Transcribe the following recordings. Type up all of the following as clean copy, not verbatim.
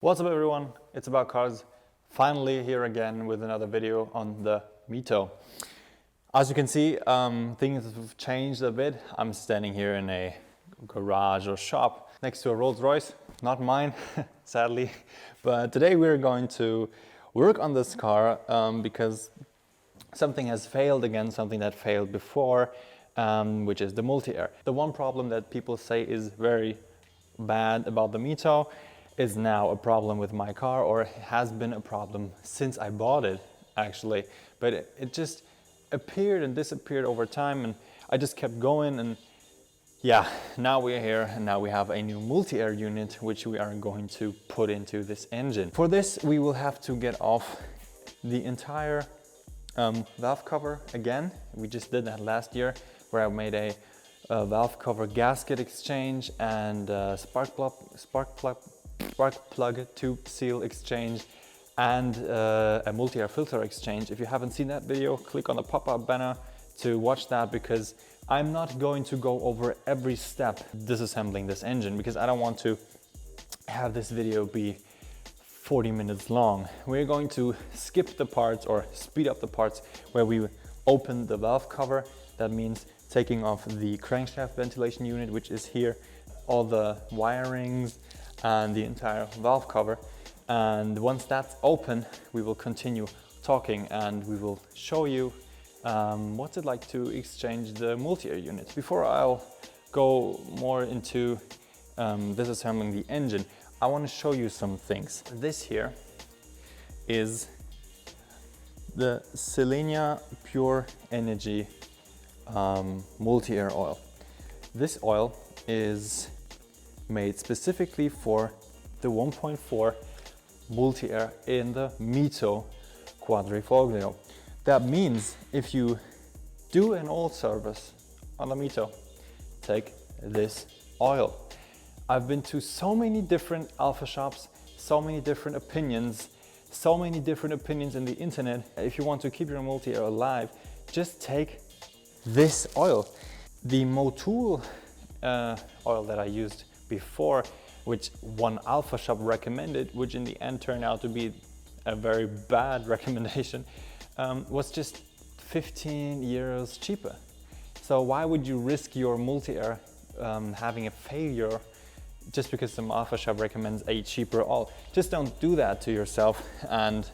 What's up everyone, it's About Cars. Finally here again with another video on the MiTo. As you can see, things have changed a bit. I'm standing here in a garage or shop next to a Rolls Royce, not mine, sadly. But today we're going to work on this car because something has failed again, something that failed before, which is the Multiair. The one problem that people say is very bad about the MiTo is now a problem with my car, or has been a problem since I bought it actually, but it just appeared and disappeared over time, and I just kept going, and yeah, now we're here and now we have a new Multiair unit which we are going to put into this engine. For this we will have to get off the entire valve cover again. We just did that last year where I made a valve cover gasket exchange and spark plug tube seal exchange and a Multiair filter exchange. If you haven't seen that video, click on the pop-up banner to watch that, because I'm not going to go over every step disassembling this engine, because I don't want to have this video be 40 minutes long. We're going to skip the parts or speed up the parts where we open the valve cover. That means taking off the crankshaft ventilation unit, which is here, all the wirings and the entire valve cover. And once that's open, we will continue talking and we will show you what's it like to exchange the Multiair unit. Before I'll go more into disassembling the engine, I want to show you some things. This here is the Selenia Pure Energy Multiair oil. This oil is made specifically for the 1.4 Multiair in the MiTo Quadrifoglio. That means if you do an oil service on the MiTo, take this oil. I've been to so many different Alfa shops, so many different opinions in the internet. If you want to keep your Multiair alive, just take this oil. The Motul oil that I used before, which one Alfa shop recommended, which in the end turned out to be a very bad recommendation, was just 15 euros cheaper. So why would you risk your Multiair having a failure just because some Alfa shop recommends a cheaper oil? Just don't do that to yourself and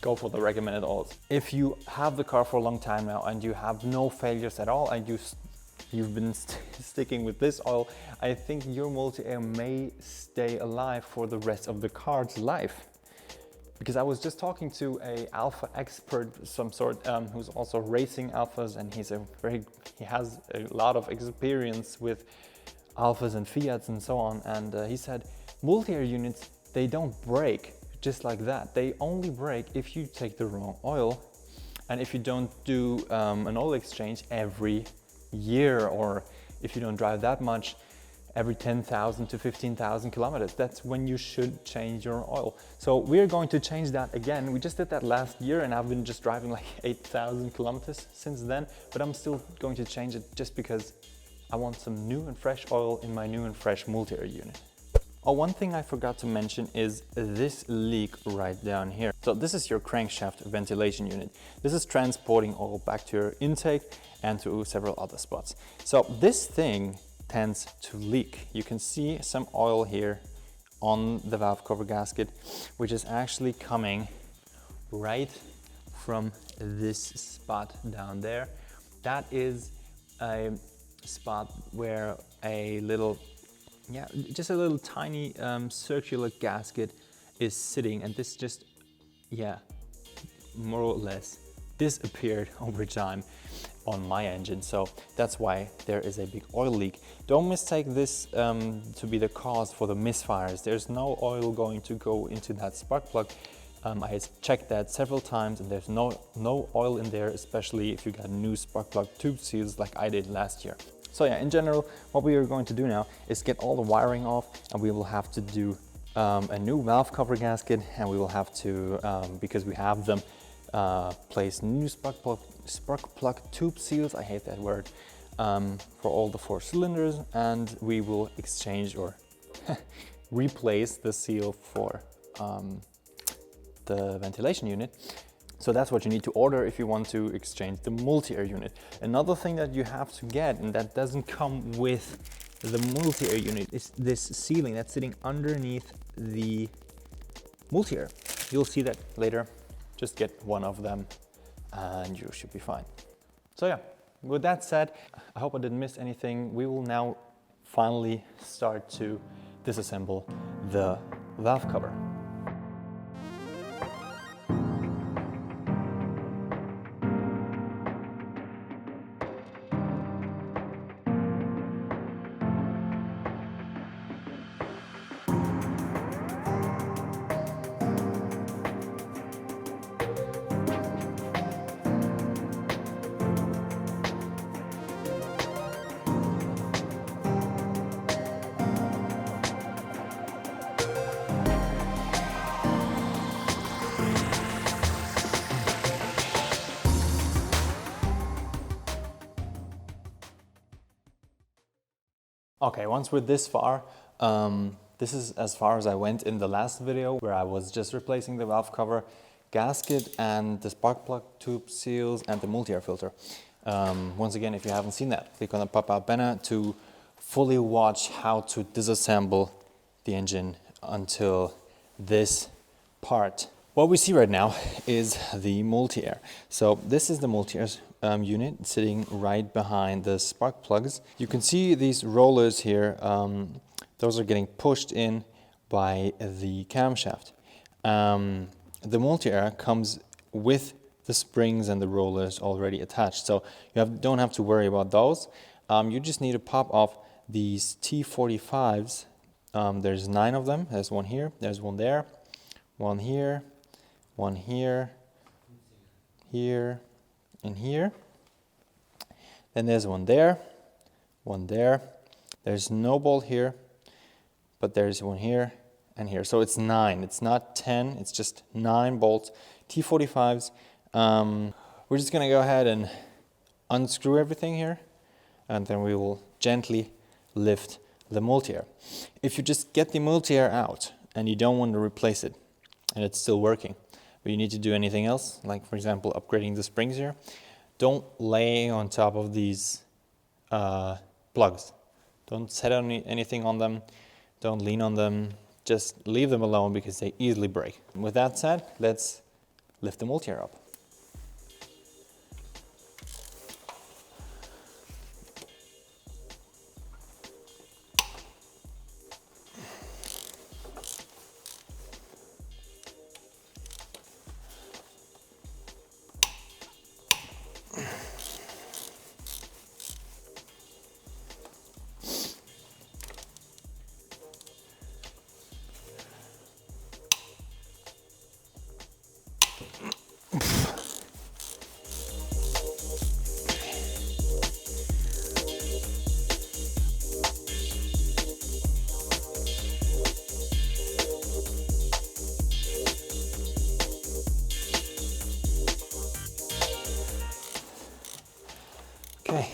go for the recommended oils. If you have the car for a long time now and you have no failures at all, and you've been sticking with this oil, I think your Multiair may stay alive for the rest of the car's life. Because I was just talking to a Alfa expert of some sort, who's also racing Alfas, and he has a lot of experience with Alfas and Fiats and so on, and he said Multiair units, they don't break just like that. They only break if you take the wrong oil and if you don't do an oil exchange every year, or if you don't drive that much, every 10,000 to 15,000 kilometers. That's when you should change your oil. So we're going to change that again. We just did that last year and I've been just driving like 8,000 kilometers since then, but I'm still going to change it just because I want some new and fresh oil in my new and fresh Multiair unit. Oh, one thing I forgot to mention is this leak right down here. So this is your crankshaft ventilation unit. This is transporting oil back to your intake and to several other spots. So this thing tends to leak. You can see some oil here on the valve cover gasket, which is actually coming right from this spot down there. That is a spot where a little, just a little tiny circular gasket is sitting, and this just, more or less disappeared over time on my engine. So that's why there is a big oil leak. Don't mistake this to be the cause for the misfires. There's no oil going to go into that spark plug. I checked that several times and there's no oil in there, especially if you got new spark plug tube seals like I did last year. So yeah, in general, what we are going to do now is get all the wiring off, and we will have to do a new valve cover gasket, and we will have to, because we have them, place new spark plug tube seals, I hate that word, for all the 4 cylinders, and we will exchange or replace the seal for the ventilation unit. So that's what you need to order if you want to exchange the Multiair unit. Another thing that you have to get, and that doesn't come with the Multiair unit, is this sealing that's sitting underneath the Multiair. You'll see that later. Just get one of them and you should be fine. So yeah, with that said, I hope I didn't miss anything. We will now finally start to disassemble the valve cover. Okay, once we're this far, this is as far as I went in the last video where I was just replacing the valve cover, gasket and the spark plug tube seals and the Multiair filter. Once again, if you haven't seen that, click on the pop-out banner to fully watch how to disassemble the engine until this part. What we see right now is the Multiair. So this is the Multiair's unit sitting right behind the spark plugs. You can see these rollers here, those are getting pushed in by the camshaft. The Multiair comes with the springs and the rollers already attached, so you don't have to worry about those. You just need to pop off these T45s. There's 9 of them. There's one here, there's one there, one here, one here, here, and here. Then there's one there, one there. There's no bolt here, but there's one here and here. So it's 9. It's not 10. It's just 9 bolts, T45s. We're just gonna go ahead and unscrew everything here, and then we will gently lift the Multiair. If you just get the Multiair out and you don't want to replace it, and it's still working, but you need to do anything else, like for example upgrading the springs here, don't lay on top of these plugs. Don't set anything on them, don't lean on them, just leave them alone because they easily break. With that said, let's lift the Multiair up. Okay,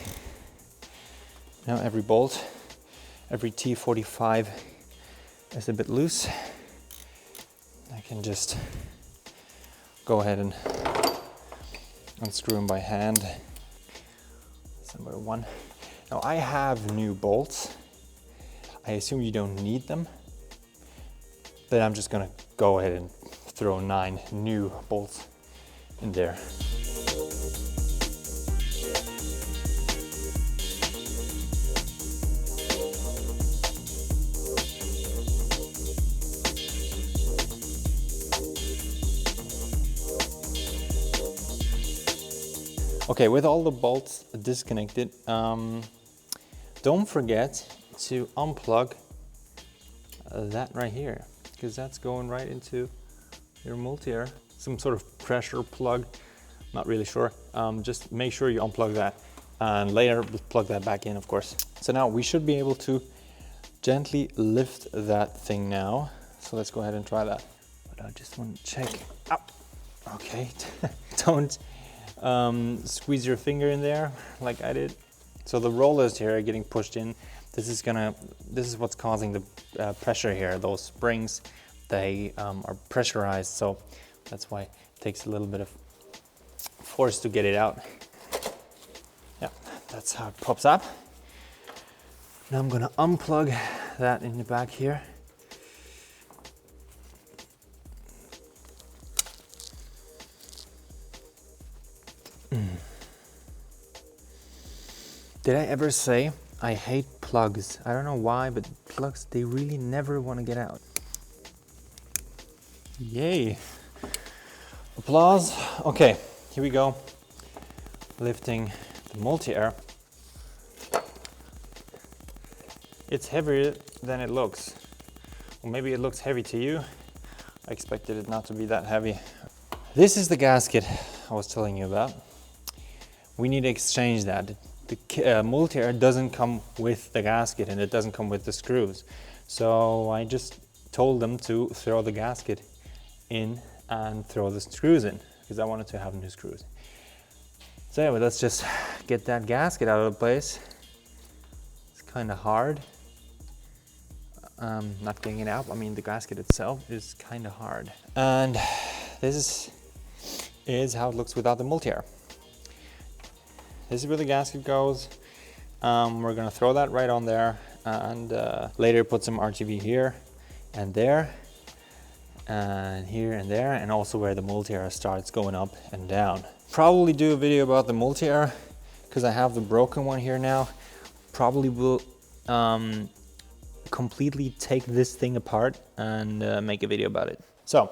now every bolt, every T45 is a bit loose. I can just go ahead and unscrew them by hand. That's number 1. Now I have new bolts. I assume you don't need them, but I'm just gonna go ahead and throw 9 new bolts in there. Okay, with all the bolts disconnected, don't forget to unplug that right here, because that's going right into your Multiair. Some sort of pressure plug, not really sure. Just make sure you unplug that and later plug that back in, of course. So now we should be able to gently lift that thing now. So let's go ahead and try that. But I just want to check. Ow. Okay, don't squeeze your finger in there like I did. So the rollers here are getting pushed in. This is what's causing pressure here. Those springs, they are pressurized, so that's why it takes a little bit of force to get it out. Yeah, that's how it pops up. Now I'm gonna unplug that in the back here. Did I ever say I hate plugs? I don't know why, but plugs, they really never want to get out. Yay. Applause. Okay, here we go. Lifting the Multiair. It's heavier than it looks. Or maybe it looks heavy to you. I expected it not to be that heavy. This is the gasket I was telling you about. We need to exchange that. The Multiair doesn't come with the gasket and it doesn't come with the screws. So I just told them to throw the gasket in and throw the screws in because I wanted to have new screws. So anyway, let's just get that gasket out of the place. It's kind of hard. Not getting it out. I mean, the gasket itself is kind of hard. And this is how it looks without the Multiair. This is where the gasket goes. We're gonna throw that right on there and later put some RTV here and there and here and there, and also where the Multiair starts going up and down. Probably do a video about the Multiair because I have the broken one here now. Probably will completely take this thing apart and make a video about it. So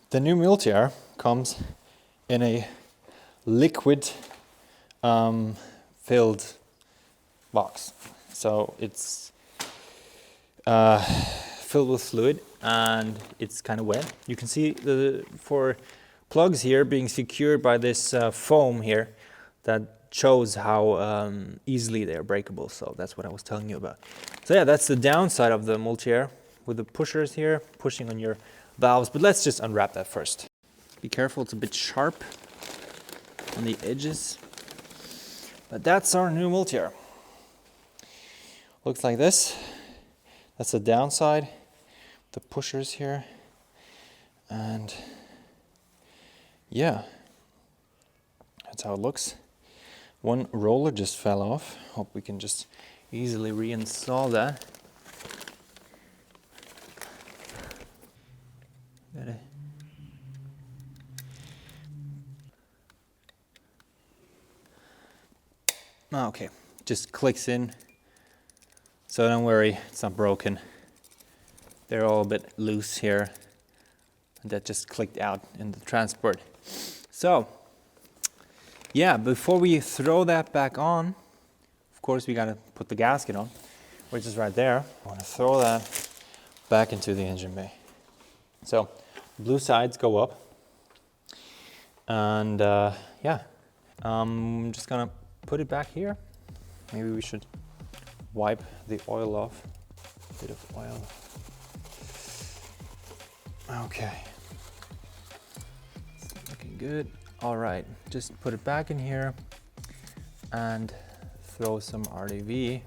the new Multiair comes in a liquid filled box. So it's filled with fluid and it's kind of wet. You can see the four plugs here being secured by this foam here that shows how easily they're breakable. So that's what I was telling you about. So yeah, that's the downside of the Multiair with the pushers here pushing on your valves. But let's just unwrap that first. Be careful, it's a bit sharp on the edges. But that's our new Multiair. Looks like this. That's the downside. The pushers here. And yeah, that's how it looks. One roller just fell off. Hope we can just easily reinstall that. Okay, just clicks in. So don't worry, it's not broken. They're all a bit loose here. That just clicked out in the transport. So, yeah, before we throw that back on, of course we gotta put the gasket on, which is right there. I wanna throw that back into the engine bay. So, blue sides go up. And yeah, I'm just gonna put it back here. Maybe we should wipe the oil off. A bit of oil. Okay. Looking good. All right, just put it back in here and throw some RTV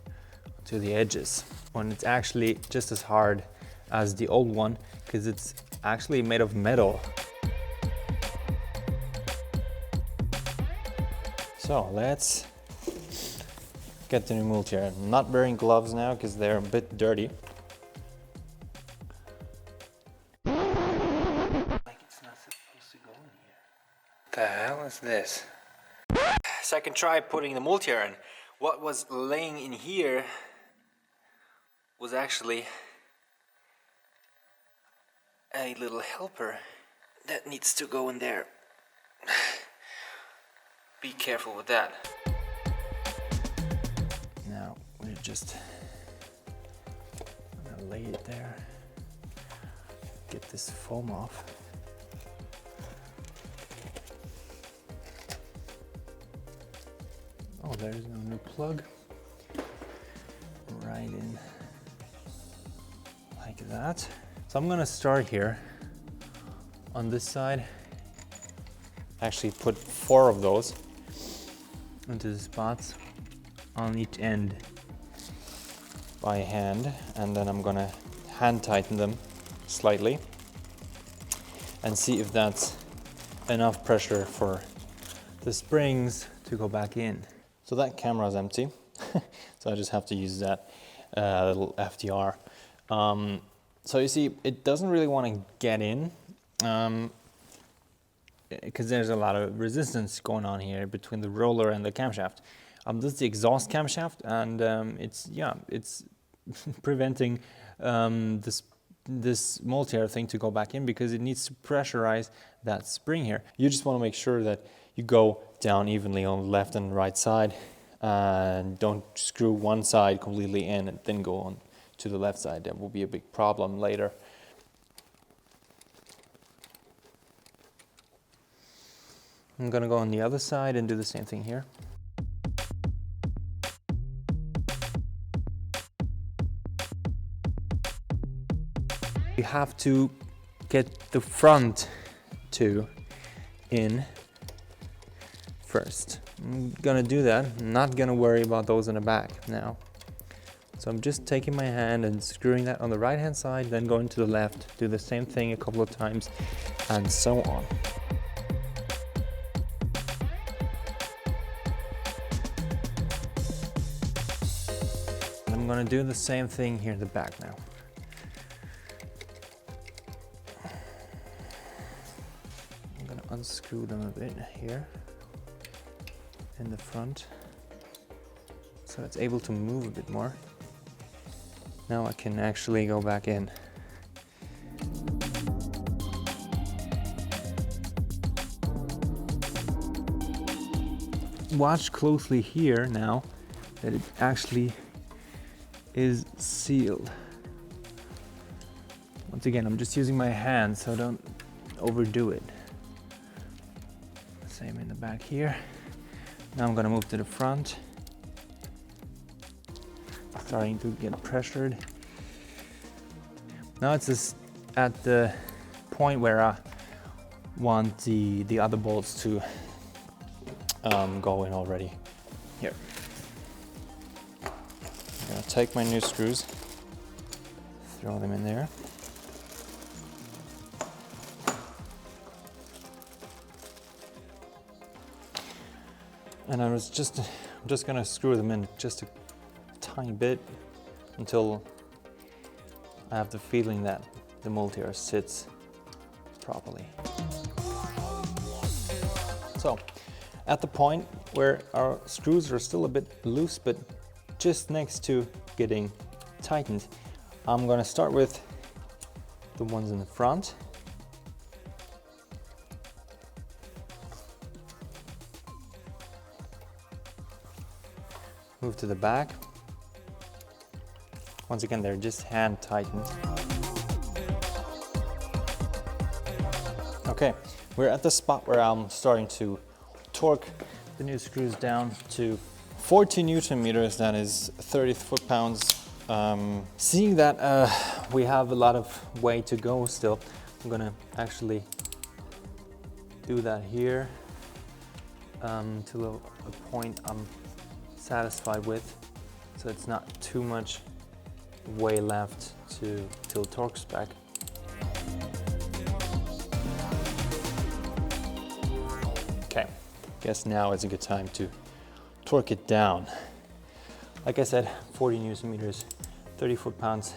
to the edges. When it's actually just as hard as the old one because it's actually made of metal. So let's get the new Multiair. I'm not wearing gloves now because they're a bit dirty. Like it's not supposed to go in here. What the hell is this? Second try putting the Multiair in. What was laying in here was actually a little helper that needs to go in there. Be careful with that. Now we're just gonna lay it there. Get this foam off. Oh, there's no new plug. Right in like that. So I'm gonna start here on this side. Actually put 4 of those into the spots on each end by hand, and then I'm gonna hand tighten them slightly and see if that's enough pressure for the springs to go back in. So that camera is empty, so I just have to use that little FDR. So you see, it doesn't really want to get in because there's a lot of resistance going on here between the roller and the camshaft. This is the exhaust camshaft, and it's preventing this multi-air thing to go back in because it needs to pressurize that spring here. You just want to make sure that you go down evenly on the left and right side, and don't screw one side completely in and then go on to the left side. That will be a big problem later. I'm gonna go on the other side and do the same thing here. You have to get the front two in first. I'm gonna do that. I'm not gonna worry about those in the back now. So I'm just taking my hand and screwing that on the right hand side, then going to the left, do the same thing a couple of times, and so on. I'm gonna do the same thing here in the back now. I'm gonna unscrew them a bit here in the front so it's able to move a bit more. Now I can actually go back in. Watch closely here now that it actually is sealed. Once again, I'm just using my hand, so don't overdo it. Same in the back here. Now I'm gonna move to the front. Starting to get pressured. Now it's just at the point where I want the other bolts to go in already. Here. I'm gonna take my new screws, throw them in there. And I'm just gonna screw them in just a tiny bit until I have the feeling that the multi-air sits properly. So, at the point where our screws are still a bit loose, but just next to getting tightened, I'm gonna start with the ones in the front. Move to the back. Once again, they're just hand tightened. Okay, we're at the spot where I'm starting to torque the new screws down to 40 Newton meters, that is 30 foot-pounds. Seeing that we have a lot of way to go still, I'm gonna actually do that here to a point I'm satisfied with, so it's not too much way left till torque spec. Okay, guess now is a good time to torque it down. Like I said, 40 Newton meters, 30 foot-pounds.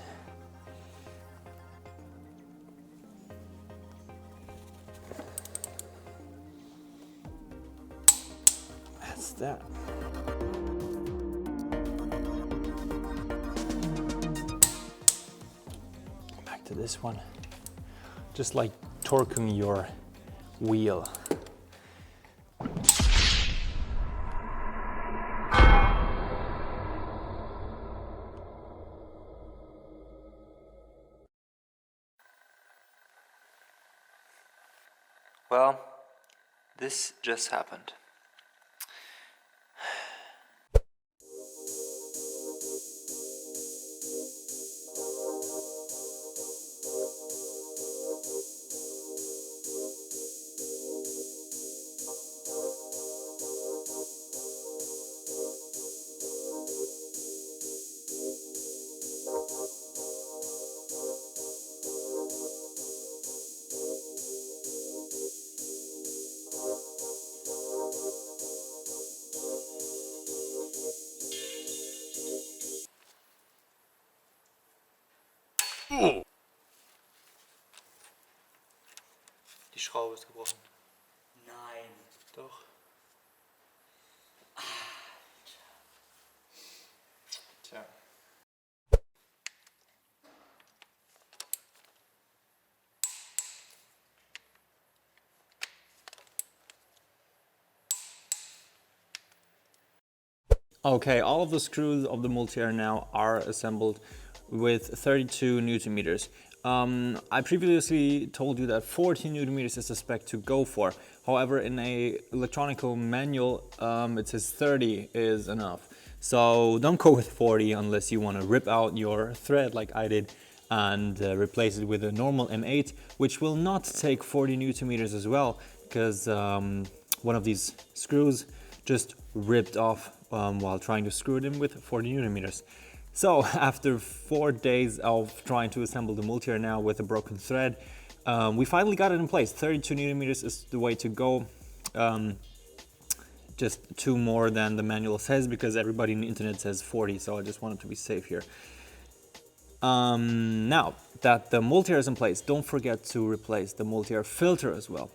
That's that. Back to this one. Just like torquing your wheel. Well, this just happened. Die Schraube ist gebrochen. Nein. Doch. Tja. Okay, all of the screws of the Multiair now are assembled with 32 Newton meters. I previously told you that 40 Newton meters is the spec to go for. However, in a electronical manual, it says 30 is enough. So don't go with 40 unless you want to rip out your thread like I did and replace it with a normal M8, which will not take 40 Newton meters as well, because one of these screws just ripped off while trying to screw it in with 40 Newton meters. So after 4 days of trying to assemble the Multiair now with a broken thread, we finally got it in place. 32 Newton meters is the way to go. Just 2 more than the manual says, because everybody on the internet says 40, so I just wanted to be safe here. Now that the Multiair is in place, don't forget to replace the Multiair filter as well.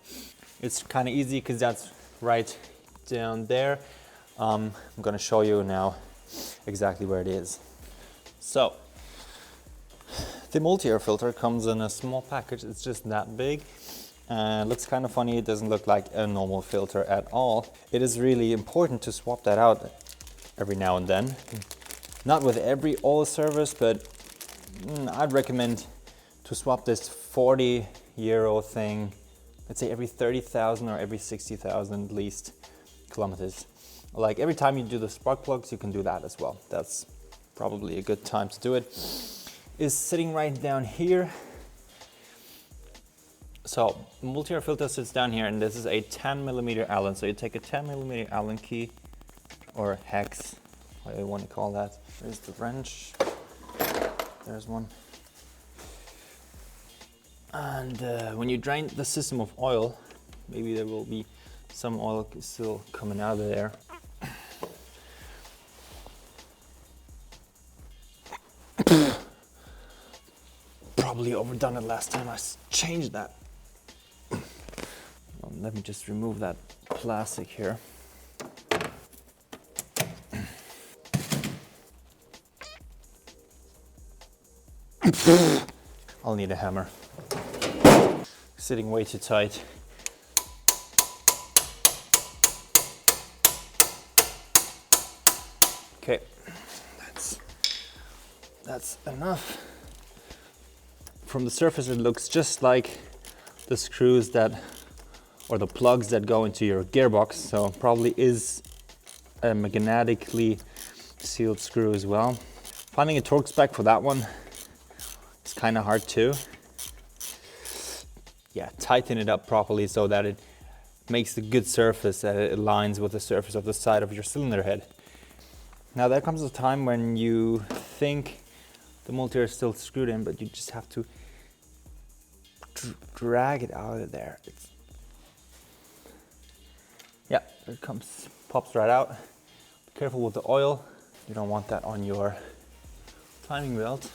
It's kind of easy because that's right down there. I'm going to show you now exactly where it is. So the Multiair filter comes in a small package. It's just that big and looks kind of funny. It doesn't look like a normal filter at all. It is really important to swap that out every now and then. Not with every oil service, but I'd recommend to swap this 40 euro thing, let's say every 30,000 or every 60,000 at least kilometers. Like every time you do the spark plugs, you can do that as well. That's probably a good time to do it. Is sitting right down here. So Multiair filter sits down here, and this is a 10mm Allen. So you take a 10mm Allen key or hex, what do you want to call that. There's the wrench. There's one. And when you drain the system of oil, maybe there will be some oil still coming out of there. Probably overdone it last time I changed that. Let me just remove that plastic here. I'll need a hammer. Sitting way too tight. Okay, that's enough. From the surface it looks just like the screws that, or the plugs that go into your gearbox, so probably is a magnetically sealed screw as well. Finding a torque spec for that one is kind of hard too. Yeah, tighten it up properly so that it makes a good surface, that it aligns with the surface of the side of your cylinder head. Now there comes a time when you think the Multiair is still screwed in, but you just have to drag it out of there. Yeah, there it comes, pops right out. Be careful with the oil. You don't want that on your timing belt.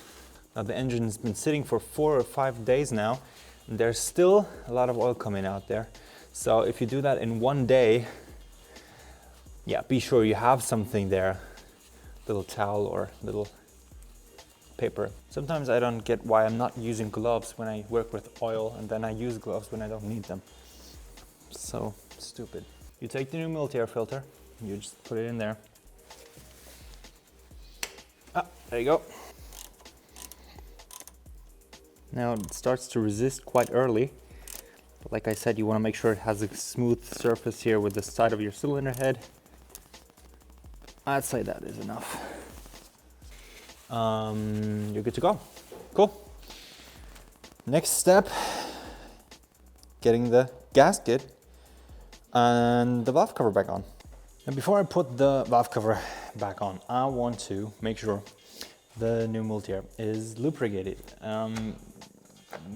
Now the engine's been sitting for 4 or 5 days now, and there's still a lot of oil coming out there. So if you do that in 1 day, yeah, be sure you have something there, little towel or little paper. Sometimes I don't get why I'm not using gloves when I work with oil, and then I use gloves when I don't need them. So stupid. You take the new Multiair filter, you just put it in there. Ah, there you go. Now it starts to resist quite early. But like I said, you want to make sure it has a smooth surface here with the side of your cylinder head. I'd say that is enough. You're good to go. Cool. Next step, getting the gasket and the valve cover back on. And before I put the valve cover back on, I want to make sure the new Multiair is lubricated.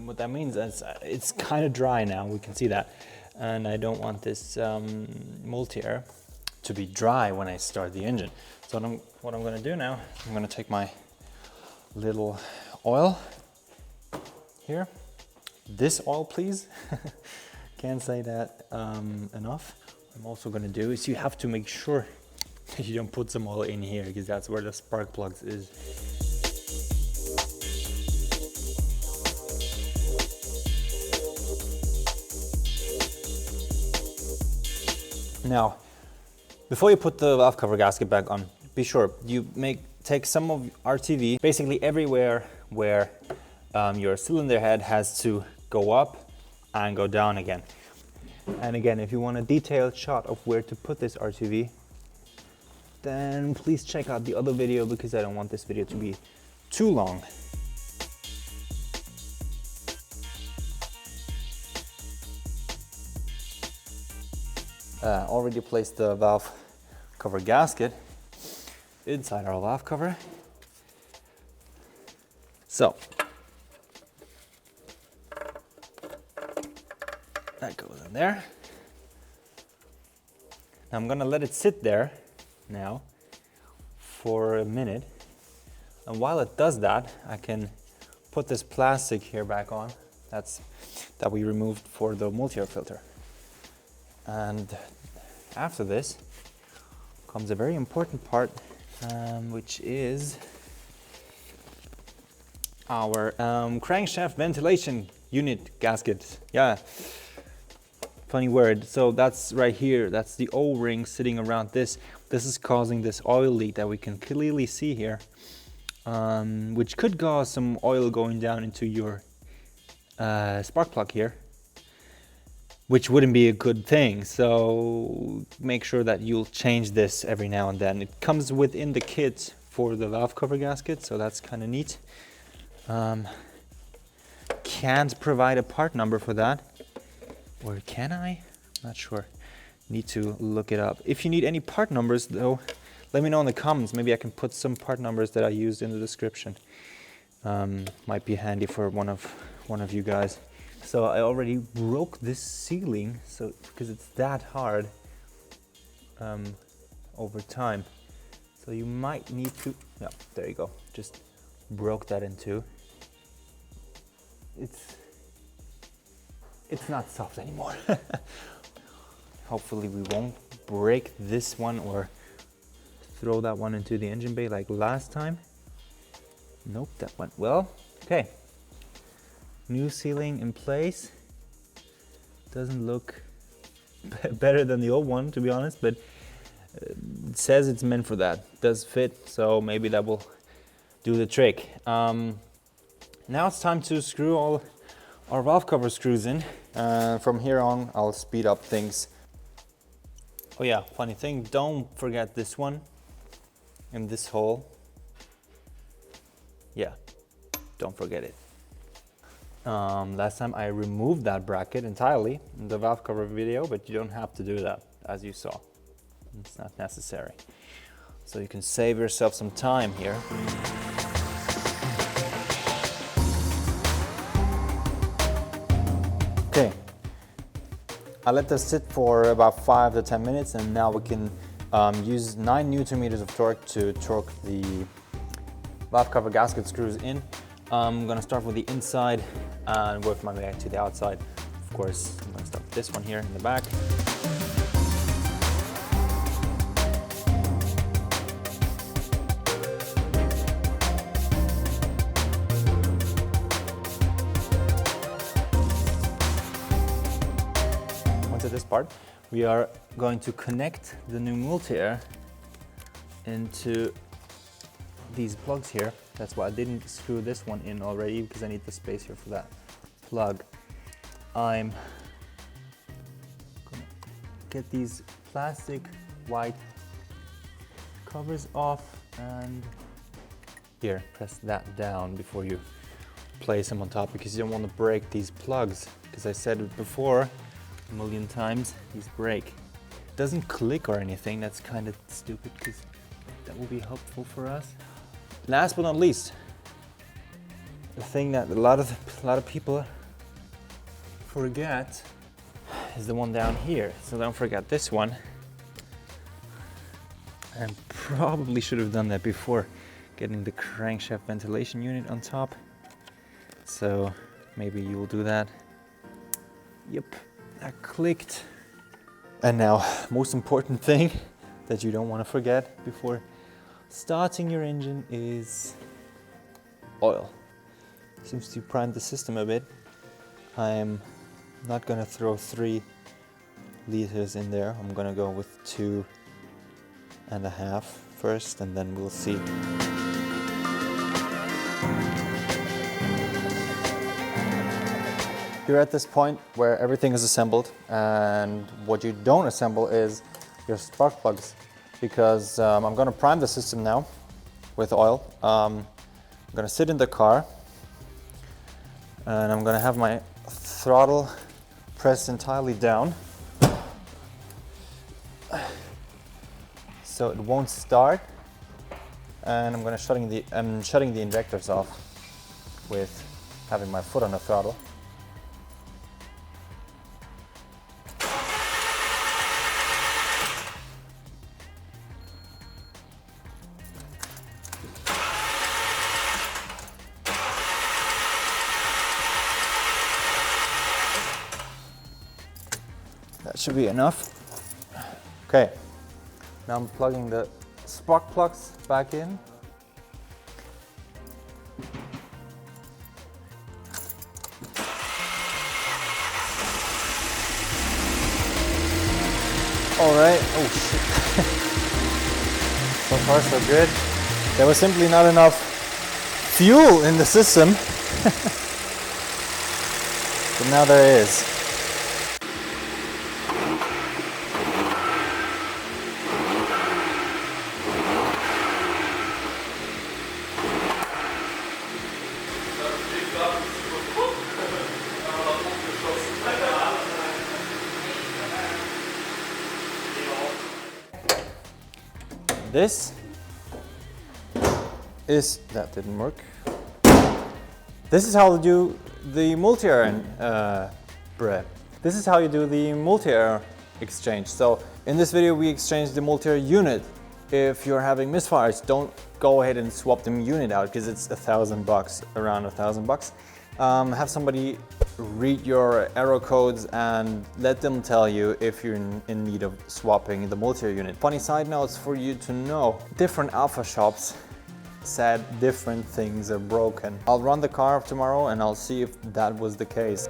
What that means is it's kind of dry now, we can see that. And I don't want this Multiair to be dry when I start the engine. So what I'm going to do now, I'm going to take my little oil here. This oil, please, Can't say that enough. What I'm also gonna do is you have to make sure that you don't put some oil in here, because that's where the spark plugs is. Now, before you put the valve cover gasket back on, be sure you take some of RTV, basically everywhere where your cylinder head has to go up and go down again. And again, if you want a detailed shot of where to put this RTV, then please check out the other video, because I don't want this video to be too long. Already placed the valve cover gasket inside our valve cover. So that goes in there. Now I'm gonna let it sit there now for a minute, and while it does that, I can put this plastic here back on that we removed for the Multiair filter. And after this comes a very important part, which is our crankshaft ventilation unit gasket. Yeah, funny word. So that's right here, that's the O-ring sitting around this. This is causing this oil leak that we can clearly see here, which could cause some oil going down into your spark plug here, which wouldn't be a good thing. So make sure that you'll change this every now and then. It comes within the kit for the valve cover gasket, so that's kind of neat. Can't provide a part number for that, or can I? Not sure. Need to look it up. If you need any part numbers though, let me know in the comments. Maybe I can put some part numbers that I used in the description. Might be handy for one of you guys. So I already broke this sealing, so because it's that hard over time. So you might need to, yeah, there you go. Just broke that in two. It's not soft anymore. Hopefully we won't break this one or throw that one into the engine bay like last time. Nope, that went well. Okay. New sealing in place. Doesn't look better than the old one, to be honest, but it says it's meant for that. It does fit, so maybe that will do the trick. Now it's time to screw all our valve cover screws in. From here on, I'll speed up things. Oh yeah, funny thing, don't forget this one in this hole. Yeah, don't forget it. Last time I removed that bracket entirely in the valve cover video, but you don't have to do that, as you saw. It's not necessary. So you can save yourself some time here. Okay, I let this sit for about 5 to 10 minutes, and now we can use 9 Newton meters of torque to torque the valve cover gasket screws in. I'm gonna start with the inside and work my way to the outside. Of course, I'm gonna start with this one here in the back. Onto this part, we are going to connect the new Multiair into these plugs here. That's why I didn't screw this one in already, because I need the space here for that plug. I'm gonna get these plastic white covers off, and here, press that down before you place them on top, because you don't want to break these plugs, because I said it before a million times, these break. It doesn't click or anything. That's kind of stupid, because that will be helpful for us. Last but not least, the thing that a lot of people forget is the one down here. So don't forget this one. And probably should have done that before getting the crankshaft ventilation unit on top. So maybe you will do that. Yep. That clicked. And now, most important thing that you don't want to forget before starting your engine is oil. Seems to prime the system a bit. I'm not gonna throw 3 liters in there. I'm gonna go with 2.5 first, and then we'll see. You're at this point where everything is assembled, and what you don't assemble is your spark plugs, because I'm gonna prime the system now with oil. I'm gonna sit in the car, and I'm gonna have my throttle pressed entirely down so it won't start, and I'm shutting the injectors off with having my foot on the throttle. That should be enough. Okay, now I'm plugging the spark plugs back in. All right, oh shit. So far so good. There was simply not enough fuel in the system. But now there is. This is, that didn't work. This is how you do the Multiair This is how you do the Multiair exchange. So in this video we exchange the Multiair unit. If you're having misfires, don't go ahead and swap the unit out because it's $1,000, around $1,000. Have somebody read your error codes and let them tell you if you're in need of swapping the Multiair unit. Funny side notes for you to know, different Alfa shops said different things are broken. I'll run the car tomorrow and I'll see if that was the case.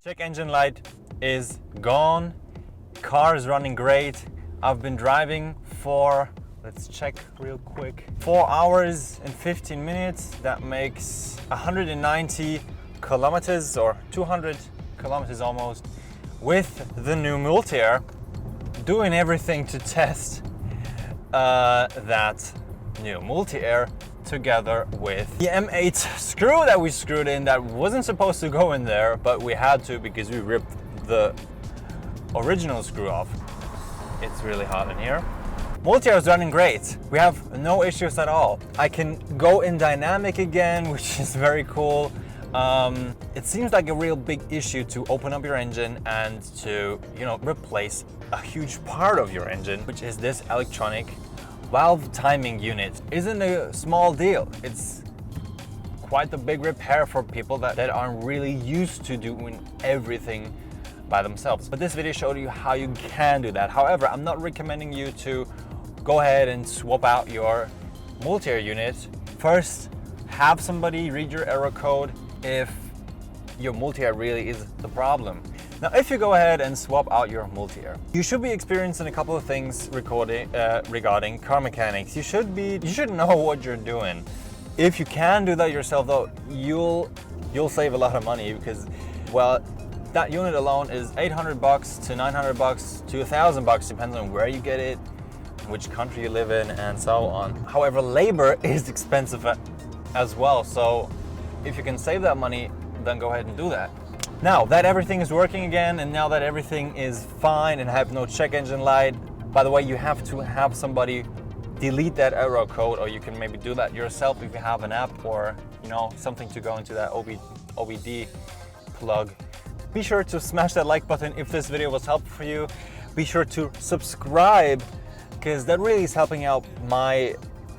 Check engine light is gone. Car is running great. I've been driving for, let's check real quick, 4 hours and 15 minutes. That makes 190 kilometers or 200 kilometers almost with the new Multiair, doing everything to test that new Multiair together with the M8 screw that we screwed in that wasn't supposed to go in there, but we had to because we ripped the original screw off. It's really hot in here. Multiair is running great. We have no issues at all. I can go in dynamic again, which is very cool. It seems like a real big issue to open up your engine and to, replace a huge part of your engine, which is this electronic valve timing unit. Isn't a small deal. It's quite a big repair for people that aren't really used to doing everything by themselves. But this video showed you how you can do that. However, I'm not recommending you to go ahead and swap out your Multiair unit. First, have somebody read your error code if your Multiair really is the problem. Now, if you go ahead and swap out your Multiair, you should be experiencing a couple of things regarding car mechanics. You should know what you're doing. If you can do that yourself, though, you'll save a lot of money because, well, that unit alone is $800 to $900 to $1,000, depends on where you get it, which country you live in, and so on. However, labor is expensive as well, so if you can save that money, then go ahead and do that. Now that everything is working again, and now that everything is fine and have no check engine light, by the way, you have to have somebody delete that error code, or you can maybe do that yourself if you have an app or something to go into that OBD plug. Be sure to smash that like button if this video was helpful for you. Be sure to subscribe because that really is helping out my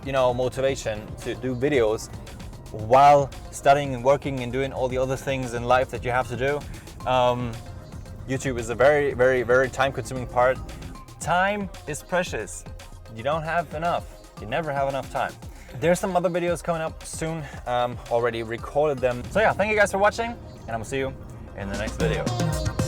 motivation to do videos. while studying and working and doing all the other things in life that you have to do. YouTube is a very, very, very time-consuming part. Time is precious. You don't have enough. You never have enough time. There's some other videos coming up soon. Already recorded them. So yeah, thank you guys for watching, and I'm gonna see you in the next video.